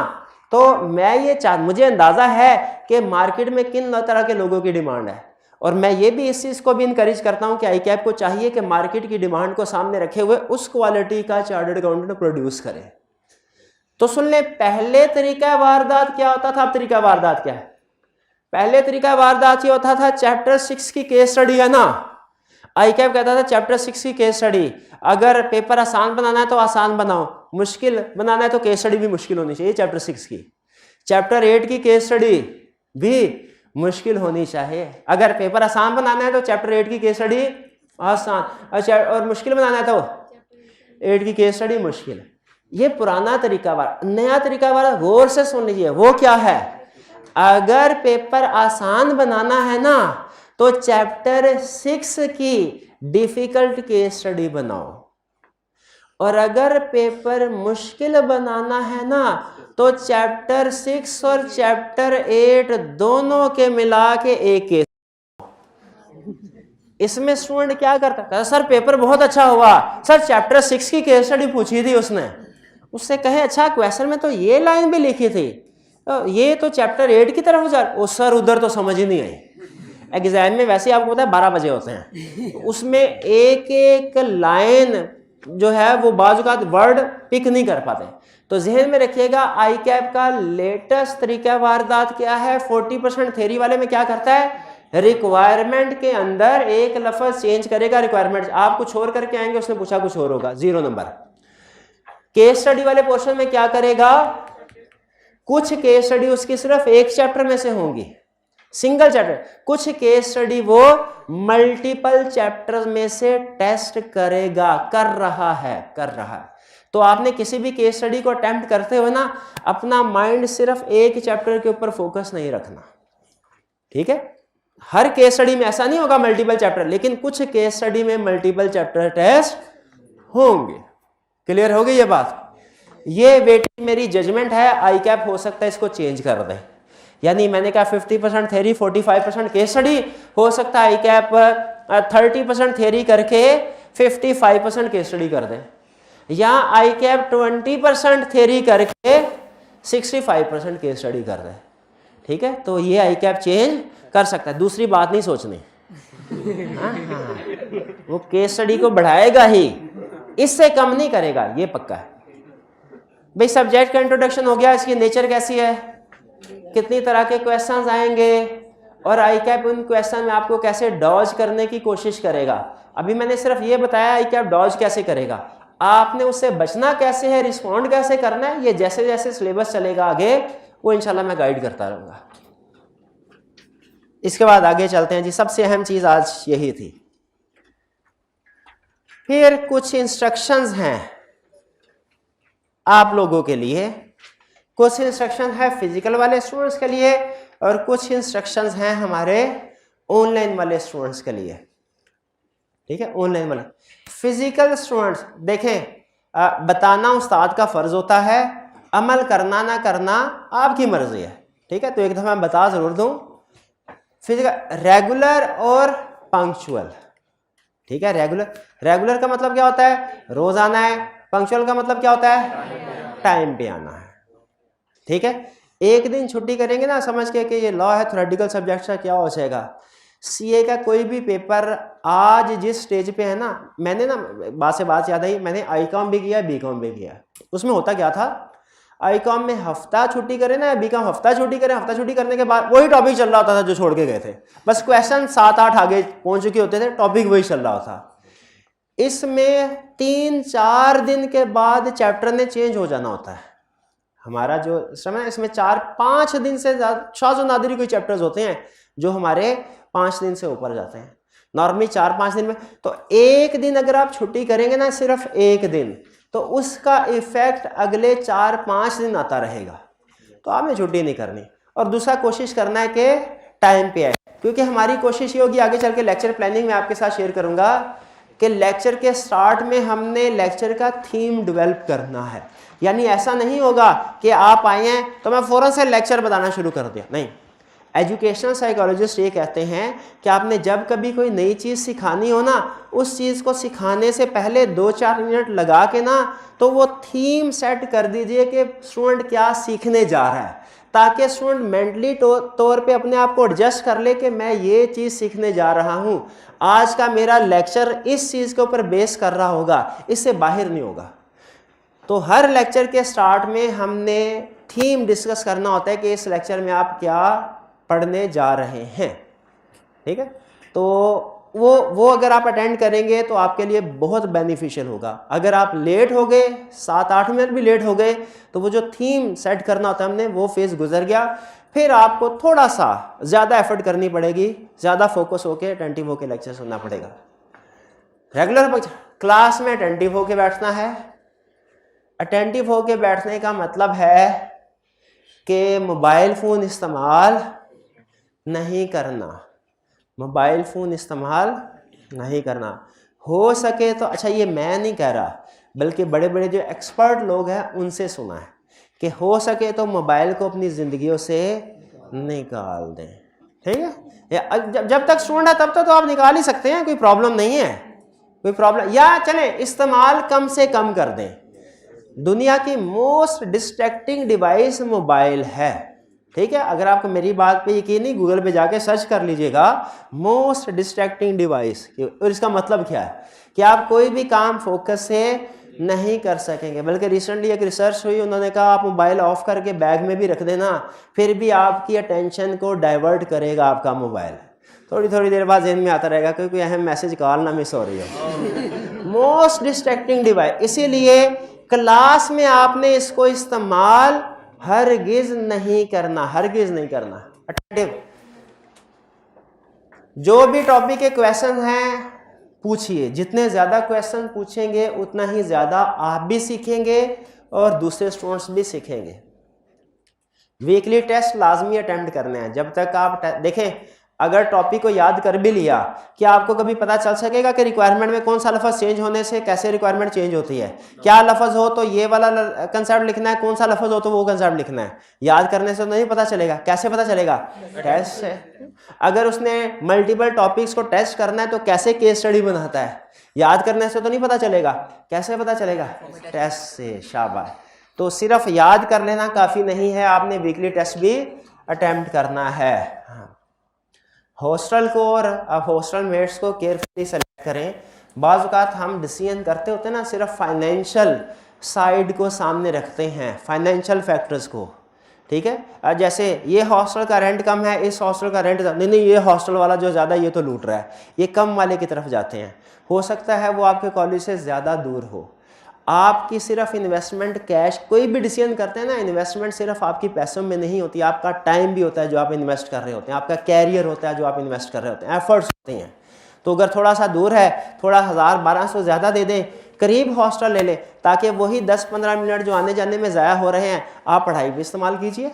तो मैं ये मुझे अंदाजा है कि मार्केट में किन तरह के लोगों की डिमांड है, और मैं ये भी इस चीज़ को भी इनकरेज करता हूं कि आईकैप को चाहिए कि मार्केट की डिमांड को सामने रखे हुए उस क्वालिटी का चार्टर्ड अकाउंटेंट प्रोड्यूस करे। तो सुन ले, पहले तरीका वारदात क्या होता था, अब तरीका वारदात क्या है। पहले तरीका वारदात ये होता था, चैप्टर 6 की केस स्टडी है ना, आईकैप कहता था चैप्टर 6 की केस स्टडी, अगर पेपर आसान बनाना है तो आसान बनाओ, मुश्किल बनाना है तो केस स्टडी भी मुश्किल होनी चाहिए चैप्टर 6 की। चैप्टर 8 की केस स्टडी भी मुश्किल होनी चाहिए। अगर पेपर आसान बनाना है तो चैप्टर 8 की केस स्टडी आसान, और मुश्किल बनाना है तो 8 की केस स्टडी मुश्किल। ये पुराना तरीका वाला, नया तरीका वाला गौर से सुन लीजिए। वो क्या है? अगर पेपर आसान बनाना है ना तो चैप्टर 6 की डिफिकल्ट केस स्टडी बनाओ, और अगर पेपर मुश्किल बनाना है ना तो चैप्टर 6 और चैप्टर 8 दोनों के मिला के एक केस। इसमें स्टूडेंट क्या करता है, सर पेपर बहुत अच्छा हुआ, सर चैप्टर 6 की केस स्टडी पूछी थी उसने, उससे कहे अच्छा क्वेश्चन में तो ये लाइन भी लिखी थी, ये तो चैप्टर 8 की तरफ जा, ओ सर उधर तो समझ ही नहीं आई। एग्जाम में वैसे आपको पता है 12 बजे होते हैं, उसमें एक एक लाइन जो है वो बाजू का वर्ड पिक नहीं कर पाते। तो जहन में रखिएगा आई कैप का लेटेस्ट तरीका वारदात क्या है। 40% थ्योरी वाले में क्या करता है, रिक्वायरमेंट के अंदर एक लफ्ज चेंज करेगा, रिक्वायरमेंट आप कुछ और करके आएंगे, उसने पूछा कुछ और होगा, 0 नंबर। केस स्टडी वाले पोर्शन में क्या करेगा, कुछ केस स्टडी उसकी सिर्फ एक चैप्टर में से होंगी, सिंगल चैप्टर, कुछ केस स्टडी वो मल्टीपल चैप्टर में से टेस्ट करेगा, कर रहा है। तो आपने किसी भी केस स्टडी को अटेम्प्ट करते हुए ना अपना माइंड सिर्फ एक चैप्टर के ऊपर फोकस नहीं रखना, ठीक है। हर केस स्टडी में ऐसा नहीं होगा मल्टीपल चैप्टर, लेकिन कुछ केस स्टडी में मल्टीपल चैप्टर टेस्ट होंगे। क्लियर हो गई ये बात? ये बेटी मेरी जजमेंट है, आई कैप हो सकता है इसको चेंज कर दे। यानी मैंने कहा 50% थ्योरी 45% केस स्टडी, हो सकता है आई कैप 30% थ्योरी करके 55% केस स्टडी कर दे, या आई कैप 20% थ्योरी करके 65% केस स्टडी कर दे, ठीक है। तो ये आई कैप चेंज कर सकता है, दूसरी बात नहीं सोचनी। हाँ, वो केस स्टडी को बढ़ाएगा ही, इससे कम नहीं करेगा, ये पक्का है। भाई सब्जेक्ट का इंट्रोडक्शन हो गया, इसकी नेचर कैसी है, कितनी तरह के क्वेश्चंस आएंगे, और आई कैप उन क्वेश्चन में आपको कैसे डॉज करने की कोशिश करेगा। अभी मैंने सिर्फ ये बताया आई कैप डॉज कैसे करेगा, आपने उससे बचना कैसे है, रिस्पॉन्ड कैसे करना है, ये जैसे जैसे सिलेबस चलेगा आगे वो इंशाल्लाह मैं गाइड करता रहूंगा। इसके बाद आगे चलते हैं जी, सबसे अहम चीज आज यही थी। फिर कुछ इंस्ट्रक्शंस हैं आप लोगों के लिए, कुछ इंस्ट्रक्शन है फिजिकल वाले स्टूडेंट्स के लिए, और कुछ इंस्ट्रक्शंस हैं हमारे ऑनलाइन वाले स्टूडेंट्स के लिए, ठीक है। ऑनलाइन वाले फिजिकल स्टूडेंट्स देखें, बताना उस्ताद का फर्ज होता है, अमल करना ना करना आपकी मर्जी है, ठीक है। तो एक दफा मैं बता जरूर दूं, फिजिकल रेगुलर और पंक्चुअल, ठीक है। रेगुलर का मतलब क्या होता है, रोज आना है। पंक्चुअल का मतलब क्या होता है, टाइम पे आना है, ठीक है। एक दिन छुट्टी करेंगे ना समझ के कि ये लॉ है, थ्योरेटिकल सब्जेक्ट का क्या हो जाएगा। सीए का कोई भी पेपर आज जिस स्टेज पे है ना, मैंने ना बात से बात याद आई, मैंने आई.कॉम भी किया, बी.कॉम भी किया। उसमें होता क्या था, आई.कॉम में हफ्ता छुट्टी करें ना, बी.कॉम हफ्ता छुट्टी करें, हफ्ता छुट्टी करने के बाद वही टॉपिक चल रहा होता था जो छोड़ के गए थे, बस क्वेश्चन 7-8 आगे पहुंच चुके होते थे, टॉपिक वही चल रहा था। इसमें 3-4 दिन के बाद चैप्टर ने चेंज हो जाना होता है। हमारा जो समय इसमें 4-5 दिन से ज्यादा शाज़ और नादिरी कोई चैप्टर्स होते हैं जो हमारे 5 दिन से ऊपर जाते हैं, नॉर्मली 4-5 दिन में। तो एक दिन अगर आप छुट्टी करेंगे ना, सिर्फ एक दिन, तो उसका इफेक्ट अगले 4-5 दिन आता रहेगा। तो आपने छुट्टी नहीं करनी, और दूसरा कोशिश करना है कि टाइम पे आए, क्योंकि हमारी कोशिश ये होगी, आगे चल के लेक्चर प्लानिंग में आपके साथ शेयर करूंगा कि लेक्चर के स्टार्ट में हमने लेक्चर का थीम डेवलप करना है। यानी ऐसा नहीं होगा कि आप आए हैं तो मैं फौरन से लेक्चर बताना शुरू कर दिया, नहीं। एजुकेशनल साइकोलॉजिस्ट ये कहते हैं कि आपने जब कभी कोई नई चीज़ सिखानी हो ना, उस चीज़ को सिखाने से पहले 2-4 मिनट लगा के ना, तो वो थीम सेट कर दीजिए कि स्टूडेंट क्या सीखने जा रहा है, ताकि स्टूडेंट मेंटली तौर पे अपने आप को एडजस्ट कर ले कि मैं ये चीज़ सीखने जा रहा हूँ, आज का मेरा लेक्चर इस चीज़ के ऊपर बेस कर रहा होगा, इससे बाहर नहीं होगा। तो हर लेक्चर के स्टार्ट में हमने थीम डिस्कस करना होता है कि इस लेक्चर में आप क्या पढ़ने जा रहे हैं, ठीक है। तो वो अगर आप अटेंड करेंगे तो आपके लिए बहुत बेनिफिशियल होगा। अगर आप लेट हो गए, 7-8 मिनट भी लेट हो गए, तो वो जो थीम सेट करना होता है हमने, वो फेज गुजर गया। फिर आपको थोड़ा सा ज़्यादा एफर्ट करनी पड़ेगी, ज़्यादा फोकस होके अटेंटिव होके लेक्चर सुनना पड़ेगा। रेगुलर क्लास में अटेंटिव होके बैठना है। अटेंटिव होके बैठने का मतलब है कि मोबाइल फ़ोन इस्तेमाल नहीं करना, मोबाइल फ़ोन इस्तेमाल नहीं करना। हो सके तो, अच्छा ये मैं नहीं कह रहा, बल्कि बड़े बड़े जो एक्सपर्ट लोग हैं उनसे सुना है कि हो सके तो मोबाइल को अपनी ज़िंदगियों से निकाल दें। ठीक है, जब तक स्टूडेंट है तब तक तो आप निकाल ही सकते हैं, कोई प्रॉब्लम नहीं है, कोई प्रॉब्लम, या चलें इस्तेमाल कम से कम कर दें। दुनिया की मोस्ट डिस्ट्रैक्टिंग डिवाइस मोबाइल है। ठीक है, अगर आपको मेरी बात पे यकीन नहीं, गूगल पे जाके सर्च कर लीजिएगा मोस्ट डिस्ट्रैक्टिंग डिवाइस, और इसका मतलब क्या है कि आप कोई भी काम फोकस से नहीं कर सकेंगे। बल्कि रिसेंटली एक रिसर्च हुई, उन्होंने कहा आप मोबाइल ऑफ करके बैग में भी रख देना, फिर भी आपकी अटेंशन को डाइवर्ट करेगा आपका मोबाइल। थोड़ी थोड़ी देर बाद ज़हन में आता रहेगा कि कोई अहम मैसेज कॉल ना मिस हो रही हो। मोस्ट डिस्ट्रैक्टिंग डिवाइस, इसीलिए क्लास में आपने इसको इस्तेमाल हरगिज नहीं करना, हरगिज नहीं करना। अटेंटिव, जो भी टॉपिक के क्वेश्चन हैं पूछिए, जितने ज़्यादा क्वेश्चन पूछेंगे उतना ही ज़्यादा आप भी सीखेंगे और दूसरे स्टूडेंट्स भी सीखेंगे। वीकली टेस्ट लाजमी अटेम्प्ट करने हैं। जब तक आप देखें, अगर टॉपिक को याद कर भी लिया, क्या आपको कभी पता चल सकेगा कि रिक्वायरमेंट में कौन सा लफ्ज़ चेंज होने से कैसे रिक्वायरमेंट चेंज होती है? क्या लफ्ज़ हो तो ये वाला कंसेप्ट लिखना है, कौन सा लफ्ज़ हो तो वो कंसेप्ट लिखना है। याद करने से तो नहीं पता चलेगा। कैसे पता चलेगा? टेस्ट से। अगर उसने मल्टीपल टॉपिक्स को टेस्ट करना है तो कैसे केस स्टडी बनाता है? याद करने से तो नहीं पता चलेगा। कैसे पता चलेगा? टेस्ट से। शाबाश। तो सिर्फ याद कर लेना काफ़ी नहीं है, आपने वीकली टेस्ट भी अटेम्प्ट करना है। हॉस्टल को और हॉस्टल मेट्स को केयरफुली सेलेक्ट करें। बाज़ औक़ात हम डिसीजन करते होते हैं ना, सिर्फ फाइनेंशियल साइड को सामने रखते हैं, फाइनेंशियल फैक्टर्स को। ठीक है, जैसे ये हॉस्टल का रेंट कम है, इस हॉस्टल का रेंट नहीं, ये हॉस्टल वाला जो ज़्यादा ये तो लूट रहा है, ये कम वाले की तरफ जाते हैं। हो सकता है वो आपके कॉलेज से ज़्यादा दूर हो। आपकी सिर्फ इन्वेस्टमेंट कैश, कोई भी डिसीजन करते हैं ना, इन्वेस्टमेंट सिर्फ आपकी पैसों में नहीं होती, आपका टाइम भी होता है जो आप इन्वेस्ट कर रहे होते हैं, आपका कैरियर होता है जो आप इन्वेस्ट कर रहे होते हैं, एफर्ट्स होते हैं। तो अगर थोड़ा सा दूर है, थोड़ा 1000-1200 ज़्यादा दे दें, करीब हॉस्टल ले लें, ताकि वही 10-15 मिनट जो आने जाने में ज़ाया हो रहे हैं आप पढ़ाई भी इस्तेमाल कीजिए।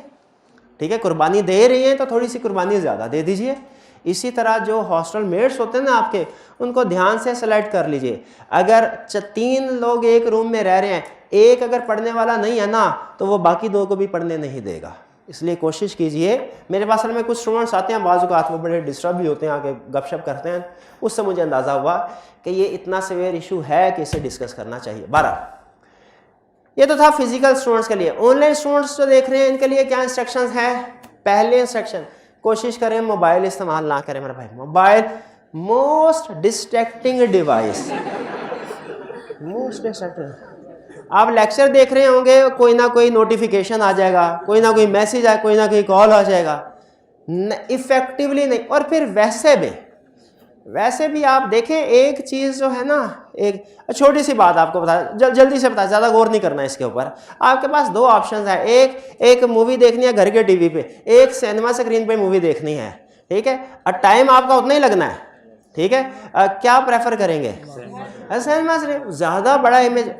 ठीक है, कुर्बानी दे रही हैं तो थोड़ी सी कुर्बानी ज़्यादा दे दीजिए। इसी तरह जो हॉस्टल मेट्स होते हैं ना आपके, उनको ध्यान से सेलेक्ट कर लीजिए। अगर 3 लोग एक रूम में रह रहे हैं, एक अगर पढ़ने वाला नहीं है ना, तो वो बाकी 2 को भी पढ़ने नहीं देगा। इसलिए कोशिश कीजिए। मेरे पास असल में कुछ स्टूडेंट्स आते हैं, बाज़ औक़ात वो बड़े डिस्टर्ब भी होते हैं, आके गपशप करते हैं, उससे मुझे अंदाज़ा हुआ कि ये इतना सीवियर इशू है कि इसे डिस्कस करना चाहिए। 12, ये तो था फिजिकल स्टूडेंट्स के लिए। ऑनलाइन स्टूडेंट्स जो देख रहे हैं, इनके लिए क्या इंस्ट्रक्शंस हैं? पहले इंस्ट्रक्शन, कोशिश करें मोबाइल इस्तेमाल ना करें मेरे भाई। Mobile most distracting device, most distracting. आप लेक्चर देख रहे होंगे, कोई ना कोई नोटिफिकेशन आ जाएगा, कोई ना कोई मैसेज आए, कोई ना कोई कॉल आ जाएगा, इफेक्टिवली नहीं। और फिर वैसे भी आप देखें, एक चीज़ जो है ना, एक छोटी सी बात आपको बता, जल्दी से बता, ज़्यादा गौर नहीं करना इसके ऊपर। आपके पास 2 ऑप्शंस हैं, एक मूवी देखनी है घर के टीवी पे, एक सिनेमा स्क्रीन पे मूवी देखनी है। ठीक है, और टाइम आपका उतना ही लगना है। ठीक है, क्या प्रेफर करेंगे? सिनेमा स्क्रीन, ज़्यादा बड़ा इमेज।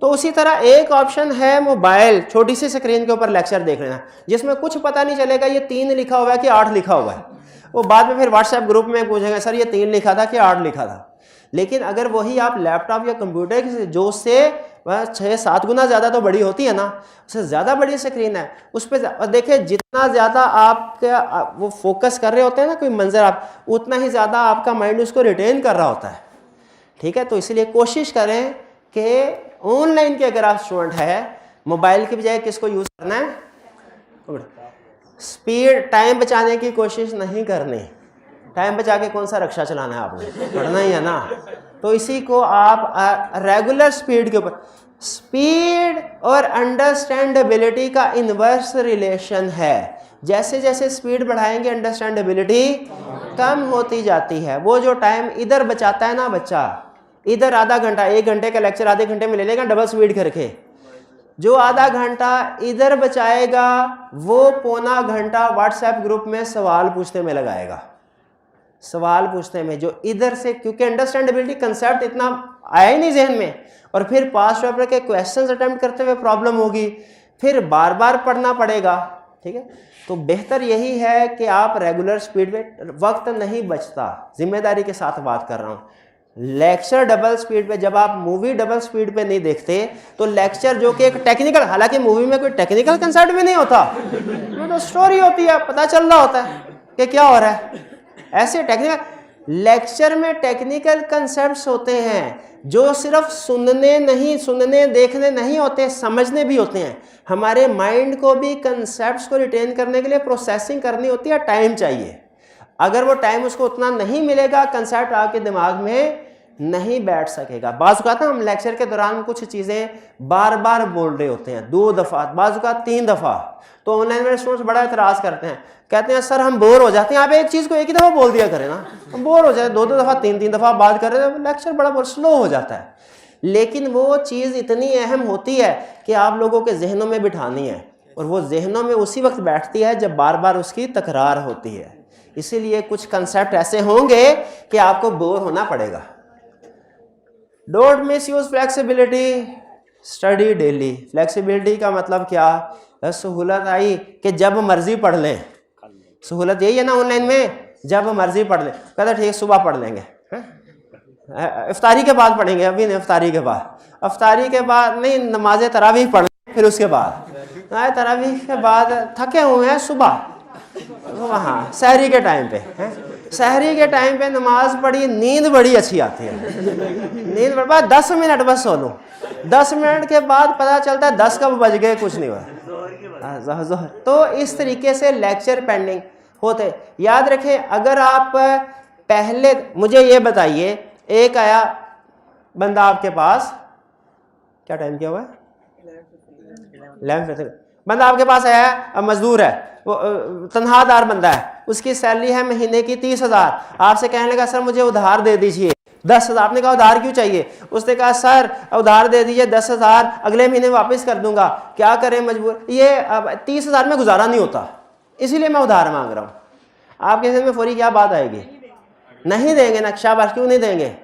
तो उसी तरह एक ऑप्शन है मोबाइल, छोटी सी स्क्रीन के ऊपर लेक्चर देख लेना, जिसमें कुछ पता नहीं चलेगा ये 3 लिखा हुआ है कि 8 लिखा हुआ है। वो बाद में फिर व्हाट्सएप ग्रुप में पूछेंगे, सर ये 3 लिखा था कि 8 लिखा था। लेकिन अगर वही आप लैपटॉप या कंप्यूटर जो उससे 6-7 गुना ज़्यादा तो बड़ी होती है ना, उससे ज़्यादा बड़ी स्क्रीन है, उस पर देखिए जितना ज़्यादा आपका वो फोकस कर रहे होते हैं ना कोई मंजर, आप उतना ही ज़्यादा आपका माइंड उसको रिटेन कर रहा होता है। ठीक है, तो इसलिए कोशिश करें कि ऑनलाइन के अगर आप स्टूडेंट है, मोबाइल की बजाय किसको यूज़ करना है? स्पीड, टाइम बचाने की कोशिश नहीं करनी। टाइम बचा के कौन सा रिक्शा चलाना है आपने, पढ़ना ही है ना। तो इसी को आप रेगुलर स्पीड के ऊपर, स्पीड और अंडरस्टैंडेबिलिटी का इन्वर्स रिलेशन है। जैसे जैसे स्पीड बढ़ाएंगे अंडरस्टैंडेबिलिटी कम होती जाती है। वो जो टाइम इधर बचाता है ना बच्चा, इधर आधा घंटा, 1 घंटे का लेक्चर आधे घंटे में ले लेगा डबल स्पीड करके, जो आधा घंटा इधर बचाएगा वो पौना घंटा व्हाट्सएप ग्रुप में सवाल पूछने में लगाएगा, सवाल पूछने में, जो इधर से, क्योंकि अंडरस्टैंडेबिलिटी कंसेप्ट इतना आया ही नहीं जहन में, और फिर पास्ट पेपर के क्वेश्चंस अटेम्प्ट करते हुए प्रॉब्लम होगी, फिर बार बार पढ़ना पड़ेगा। ठीक है, तो बेहतर यही है कि आप रेगुलर स्पीड में, वक्त नहीं बचता, जिम्मेदारी के साथ बात कर रहा हूँ। लेक्चर डबल स्पीड पे, जब आप मूवी डबल स्पीड पे नहीं देखते तो लेक्चर जो कि एक टेक्निकल, हालांकि मूवी में कोई टेक्निकल कंसेप्ट भी नहीं होता, वो तो स्टोरी होती है, पता चल रहा होता है कि क्या हो रहा है। ऐसे टेक्निकल लेक्चर में टेक्निकल कंसेप्ट्स होते हैं जो सिर्फ सुनने देखने नहीं होते, समझने भी होते हैं। हमारे माइंड को भी कंसेप्ट्स को रिटेन करने के लिए प्रोसेसिंग करनी होती है, टाइम चाहिए। अगर वो टाइम उसको उतना नहीं मिलेगा, कंसेप्ट आपके दिमाग में नहीं बैठ सकेगा। बाज़ औक़ात हम लेक्चर के दौरान कुछ चीज़ें बार बार बोल रहे होते हैं, 2 दफ़ा, बाज़ औक़ात 3 दफ़ा, तो ऑनलाइन में स्टूडेंट्स बड़ा एतराज़ करते हैं, कहते हैं सर हम बोर हो जाते हैं, आप एक चीज़ को एक ही दफ़ा बोल दिया करें ना, हम बोर हो जाए, 2-2 दफ़ा 3-3 दफ़ा बात कर रहे हैं, लेक्चर बड़ा स्लो हो जाता है। लेकिन वो चीज़ इतनी अहम होती है कि आप लोगों के जहनों में बिठानी है, और वो जहनों में उसी वक्त बैठती है जब बार बार उसकी तकरार होती है। इसीलिए कुछ कंसेप्ट ऐसे होंगे कि आपको बोर होना पड़ेगा। Don't miss use flexibility, study daily. Flexibility का मतलब क्या? सहूलत आई कि जब मर्जी पढ़ लें, सहूलत यही है ना ऑनलाइन में, जब मर्जी पढ़ लें। कहता ठीक सुबह पढ़ लेंगे, इफ्तारी के बाद पढ़ेंगे, अभी नहीं, इफ्तारी के बाद, इफ्तारी के बाद नहीं, नमाज तरावीह पढ़ लें, फिर उसके बाद तरावीह के बाद थके हुए हैं सुबह, हाँ सहरी के टाइम पे, सहरी के टाइम पे नमाज पढ़ी, नींद बड़ी अच्छी आती है, नींद बड़ी, बाद 10 मिनट बस सो लूँ, 10 मिनट के बाद पता चलता है 10 कब बज गए, कुछ नहीं हुआ। तो इस तरीके से लेक्चर पेंडिंग होते। याद रखें, अगर आप पहले, मुझे ये बताइए, एक आया बंदा आपके पास, क्या टाइम किया हुआ है, 11, बंदा आपके पास आया है, मजदूर है, वो तनहादार बंदा है, उसकी सैलरी है महीने की 30,000, आपसे कहने लगा सर मुझे उधार दे दीजिए 10,000। आपने कहा उधार क्यों चाहिए? उसने कहा सर उधार दे दीजिए 10,000, अगले महीने वापस कर दूंगा। क्या करें, मजबूर, ये 30,000 में गुजारा नहीं होता, इसीलिए मैं उधार मांग रहा हूँ। आपके ज़हन में फौरी क्या बात आएगी? नहीं देंगे ना, शाबाश, क्यों नहीं देंगे?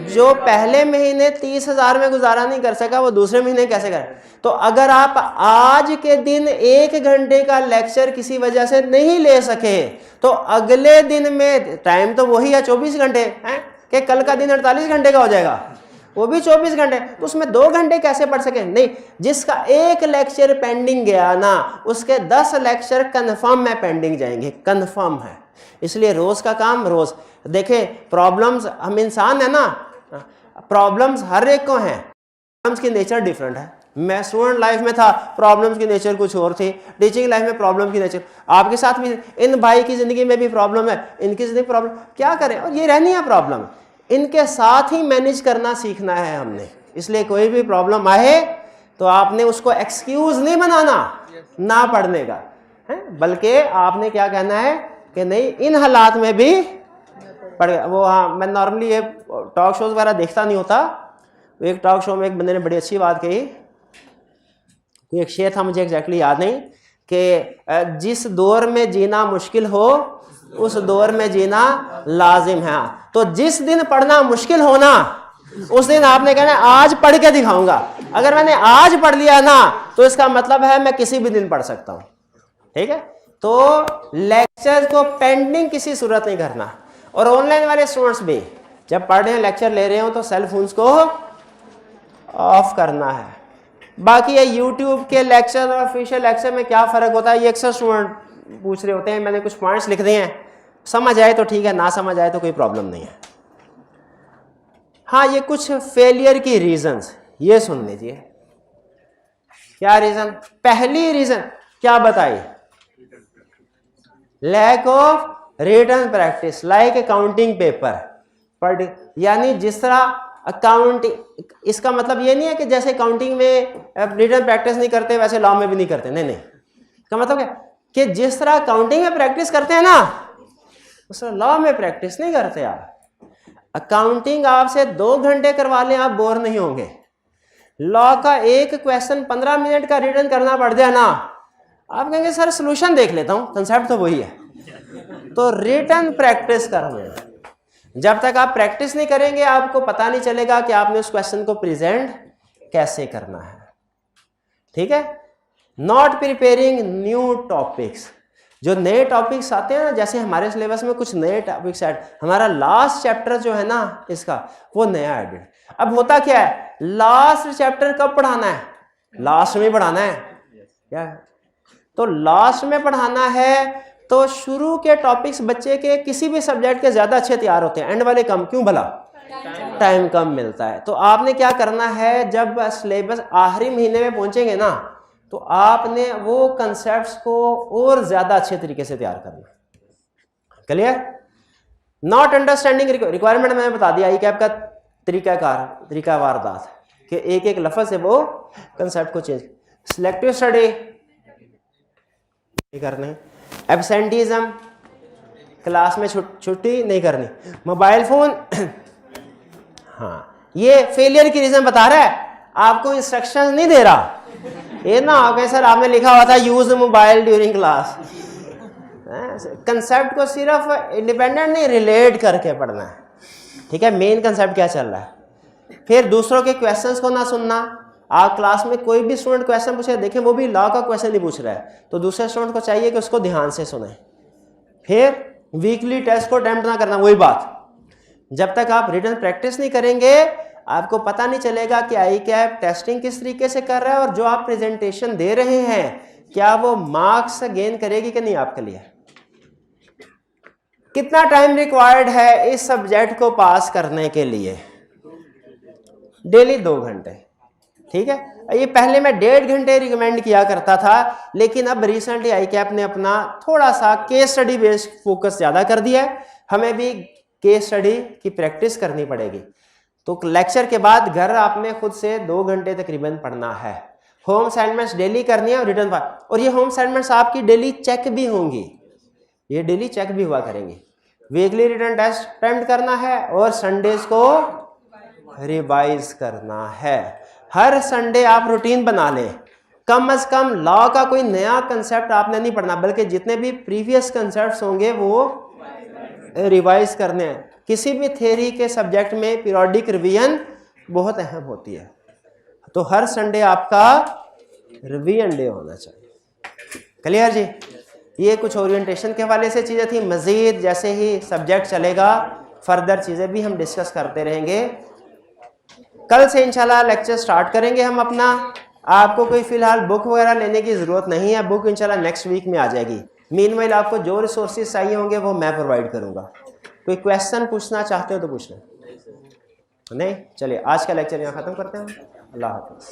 जो पहले महीने 30,000 में गुजारा नहीं कर सका वो दूसरे महीने कैसे करे? तो अगर आप आज के दिन 1 घंटे का लेक्चर किसी वजह से नहीं ले सके तो अगले दिन में, टाइम तो वही है 24 घंटे हैं, कि कल का दिन 48 घंटे का हो जाएगा, वो भी 24 घंटे, तो उसमें 2 घंटे कैसे पढ़ सके? नहीं, जिसका 1 लेक्चर पेंडिंग गया ना, उसके 10 लेक्चर कन्फर्म में पेंडिंग जाएंगे, कन्फर्म है। इसलिए रोज का काम रोज देखें। प्रॉब्लम्स, हम इंसान है ना, प्रॉब्लम्स हर एक को हैं, प्रॉब्लम्स की नेचर डिफरेंट है। मैं स्टूडेंट लाइफ में था, प्रॉब्लम्स की नेचर कुछ और थी, टीचिंग लाइफ में प्रॉब्लम की नेचर, आपके साथ भी, इन भाई की जिंदगी में भी प्रॉब्लम है, इनकी जिंदगी प्रॉब्लम, क्या करें, और ये रहनी है प्रॉब्लम, इनके साथ ही मैनेज करना सीखना है हमने। इसलिए कोई भी प्रॉब्लम आए तो आपने उसको एक्सक्यूज नहीं बनाना ना पढ़ने का है, बल्कि आपने क्या कहना है कि नहीं, इन हालात में भी पढ़। वो हाँ, मैं नॉर्मली ये टॉक शोज वगैरह देखता नहीं होता, एक टॉक शो में एक बंदे ने बड़ी अच्छी बात कही, कोई एक शेर था, मुझे एग्जैक्टली याद नहीं, कि जिस दौर में जीना मुश्किल हो उस दौर में जीना लाजिम है। तो जिस दिन पढ़ना मुश्किल हो ना, उस दिन आपने कहना आज पढ़ के दिखाऊंगा। अगर मैंने आज पढ़ लिया ना तो इसका मतलब है मैं किसी भी दिन पढ़ सकता हूं। ठीक है, तो लेक्चर को पेंडिंग किसी सूरत नहीं करना। और ऑनलाइन वाले स्टूडेंट्स भी जब पढ़ रहे हैं, लेक्चर ले रहे हो, तो सेल फोन्स को ऑफ करना है। बाकी ये यूट्यूब के लेक्चर और ऑफिशियल लेक्चर में क्या फ़र्क होता है, ये अक्सर स्टूडेंट पूछ रहे होते हैं। मैंने कुछ पॉइंट्स लिख दिए हैं, समझ आए तो ठीक है, ना समझ आए तो कोई प्रॉब्लम नहीं है। हाँ, ये कुछ फेलियर की रीजंस ये सुन लीजिए। क्या रीजन? पहली रीजन क्या बताई? Lack of written practice like accounting paper. यानी जिस तरह अकाउंटिंग, इसका मतलब ये नहीं है कि जैसे अकाउंटिंग में रिटन प्रैक्टिस नहीं करते वैसे लॉ में भी नहीं करते, नहीं नहीं। इसका मतलब क्या कि जिस तरह अकाउंटिंग में प्रैक्टिस करते हैं ना, उस लॉ में प्रैक्टिस नहीं करते आप। अकाउंटिंग आपसे 2 घंटे करवा लें आप बोर नहीं होंगे। लॉ का एक क्वेश्चन 15 मिनट का रिटर्न करना पड़ जाए ना, आप कहेंगे सर सॉल्यूशन देख लेता हूं, कंसेप्ट तो वही है। तो रिटर्न प्रैक्टिस करना, जब तक आप प्रैक्टिस नहीं करेंगे आपको पता नहीं चलेगा कि आपने उस क्वेश्चन को प्रेजेंट कैसे करना है। ठीक है। नॉट प्रिपेयरिंग न्यू टॉपिक्स, जो नए टॉपिक्स आते हैं ना, जैसे हमारे सिलेबस में कुछ नए टॉपिक्स ऐड, हमारा लास्ट चैप्टर जो है ना इसका वो नया एडेड। अब होता क्या है, लास्ट चैप्टर कब पढ़ाना है, लास्ट में पढ़ाना है क्या, तो लास्ट में पढ़ाना है तो शुरू के टॉपिक्स बच्चे के किसी भी सब्जेक्ट के ज्यादा अच्छे तैयार होते हैं, एंड वाले कम, क्यों भला, टाइम कम मिलता है। तो आपने क्या करना है, जब सिलेबस आखिरी महीने में पहुंचेंगे ना तो आपने वो कंसेप्ट्स को और ज्यादा अच्छे तरीके से तैयार करना। क्लियर। नॉट अंडरस्टैंडिंग रिक्वायरमेंट मैंने बता दिया, ये आपका तरीका वारदात कि एक एक लफ्ज से वो कंसेप्ट को चेंज। सिलेक्टिव स्टडी करने, एब्सेंटीज्म, क्लास में छुट्टी नहीं करनी, मोबाइल फोन हाँ ये फेलियर की रीजन बता रहा है, आपको इंस्ट्रक्शन नहीं दे रहा। ये ना हो सर आपने लिखा हुआ था use mobile during class, concept को सिर्फ इंडिपेंडेंट नहीं रिलेट करके पढ़ना है। ठीक है, मेन कंसेप्ट क्या चल रहा है। फिर दूसरों के क्वेश्चंस को ना सुनना, आप क्लास में कोई भी स्टूडेंट क्वेश्चन पूछे, देखें वो भी लॉ का क्वेश्चन नहीं पूछ रहा है तो दूसरे स्टूडेंट को चाहिए कि उसको ध्यान से सुने। फिर वीकली टेस्ट को अटेम्प्ट ना करना, वही बात, जब तक आप रिटन प्रैक्टिस नहीं करेंगे आपको पता नहीं चलेगा कि आई कैप टेस्टिंग किस तरीके से कर रहा है और जो आप प्रेजेंटेशन दे रहे हैं क्या वो मार्क्स गेन करेगी कि नहीं आपके लिए। कितना टाइम रिक्वायर्ड है इस सब्जेक्ट को पास करने के लिए, डेली 2 घंटे। ठीक है, ये पहले मैं 1.5 घंटे रिकमेंड किया करता था, लेकिन अब रिसेंटली आई कैप ने अपना थोड़ा सा केस स्टडी बेस्ड फोकस ज्यादा कर दिया है, हमें भी केस स्टडी की प्रैक्टिस करनी पड़ेगी। तो लेक्चर के बाद घर आपने खुद से 2 घंटे तकरीबन पढ़ना है। होम असाइनमेंट्स डेली करनी है और रिटर्न और ये होम असाइनमेंट्स आपकी डेली चेक भी होंगी, ये डेली चेक भी हुआ करेंगी। वीकली रिटर्न टेस्ट अटेम्प्ट करना है और संडेज को रिवाइज करना है। हर संडे आप रूटीन बना लें, कम से कम लॉ का कोई नया कंसेप्ट आपने नहीं पढ़ना, बल्कि जितने भी प्रीवियस कंसेप्ट्स होंगे वो रिवाइज करने हैं। किसी भी थ्योरी के सब्जेक्ट में पीरियोडिक रिवीजन बहुत अहम होती है, तो हर संडे आपका रिवीजन डे होना चाहिए। क्लियर जी। ये कुछ ओरिएंटेशन के हवाले से चीज़ें थी, मज़ीद जैसे ही सब्जेक्ट चलेगा फर्दर चीज़ें भी हम डिस्कस करते रहेंगे। कल से इंशाल्लाह लेक्चर स्टार्ट करेंगे हम अपना। आपको कोई फ़िलहाल बुक वगैरह लेने की ज़रूरत नहीं है, बुक इंशाल्लाह नेक्स्ट वीक में आ जाएगी। मीनवाइल आपको जो रिसोर्सेज चाहिए होंगे वो मैं प्रोवाइड करूँगा। कोई क्वेश्चन पूछना चाहते हो तो पूछ लें, नहीं चलिए आज का लेक्चर यहाँ ख़त्म करते हैं। अल्लाह हाफ़िज़।